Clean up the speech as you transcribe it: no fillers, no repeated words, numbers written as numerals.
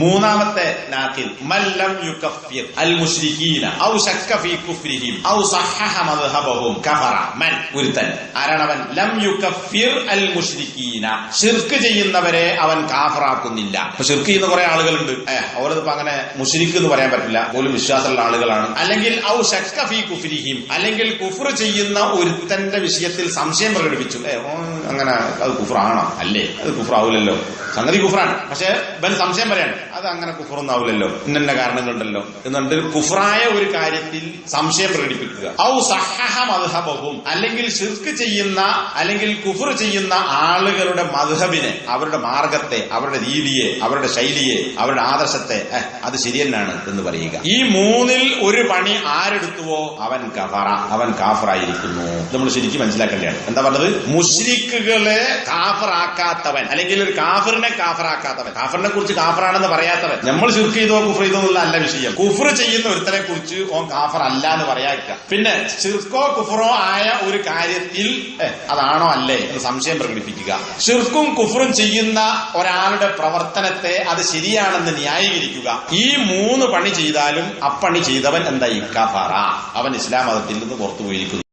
മൂന്നാമത്തെ നാഖിൽ മല്ലം യുകഫിർ അൽ മുശ്രികീന ഔ ശക്ക ഫീ കുഫ്രിഹിം ഔ സഹഹ മദ്ഹബഹും കഫറ. മൻ ഒരുത്തൻ ആരാണവൻ? ലം യുകഫിർ അൽ മുശ്രികീന, ശിർക്ക് ചെയ്യുന്നവരെ അവൻ കാഫറാക്കുന്നില്ല. അപ്പൊ ശിർക്ക് ചെയ്യുന്ന കുറെ ആളുകളുണ്ട്, അവരിപ്പോ അങ്ങനെ മുശ്രിക്ക് എന്ന് പറയാൻ പറ്റില്ല, പോലും വിശ്വാസമുള്ള ആളുകളാണ്. അല്ലെങ്കിൽ ഔ ശക്ക ഫീ കുഫ്രിഹിം, അല്ലെങ്കിൽ കുഫ്ർ ചെയ്യുന്ന ഒരുത്തന്റെ വിഷയത്തിൽ സംശയം പ്രകടിപ്പിച്ചു, അങ്ങനെ അത് കുഫ്റാണോ? അല്ലേ, അത് കുഫ്റാവൂലല്ലോ, സംഗതി കുഫ്റാണ്, പക്ഷെ ഇവൻ സംശയം പറയാണ് അത് അങ്ങനെ കുഫ്റൊന്നും ആവില്ലല്ലോ, ഇന്ന കാരണങ്ങളുണ്ടല്ലോ എന്നുണ്ട്. കുഫ്റായ ഒരു കാര്യത്തിൽ സംശയം പ്രകടിപ്പിക്കുക. ഔ സഹഹ മദ്ഹബഹും, അല്ലെങ്കിൽ ശിർക്ക് ചെയ്യുന്ന അല്ലെങ്കിൽ കുഫ്ർ ചെയ്യുന്ന ആളുകളുടെ മദ്ഹബിനെ, അവരുടെ മാർഗത്തെ, അവരുടെ രീതിയെ, അവരുടെ ശൈലിയെ, അവരുടെ ആദർശത്തെ അത് ശരിയെന്നാണ് എന്ന് പറയുക. ഈ മൂന്നിൽ ഒരു പണി ആരെടുത്തുവോ അവൻ കഫറ, അവൻ കാഫറായിരിക്കുന്നു. നമ്മൾ ശരിക്കും മനസ്സിലാക്കേണ്ടതാണ്. എന്താ പറഞ്ഞത്? മുശ്രിക്കുകളെ കാഫറാക്കാത്തവൻ, അല്ലെങ്കിൽ ഒരു കാഫിറിനെ കാഫറാക്കാത്തവൻ, കാഫറിനെ കുറിച്ച് കാഫറാണെന്ന് പറയാത്തവൻ. നമ്മൾ ശിർക്ക് ചെയ്തോ കുഫ്ർ ചെയ്തോ എന്നുള്ള അല്ല വിഷയം. കുഫ്ർ ചെയ്യുന്ന ഒരുത്തനെ കുറിച്ച് ഓൻ കാഫർ അല്ല എന്ന് പറയാതിരിക്കുക. പിന്നെ ശിർക്കോ കുഫ്റോ ആയ ഒരു കാര്യത്തിൽ അതാണോ അല്ലേ എന്ന് സംശയം പ്രകടിപ്പിക്കുക. ശിർക്കും കുഫ്റും ചെയ്യുന്ന ഒരാളുടെ പ്രവർത്തനത്തെ അത് ശരിയാണെന്ന് ന്യായീകരിക്കുക. ഈ മൂന്ന് പണി ചെയ്താലും അപ്പണി ചെയ്തവൻ എന്തായി? കഫറ, അവൻ ഇസ്ലാം മതത്തിൽ നിന്ന് പുറത്തുപോയിരിക്കുന്നു.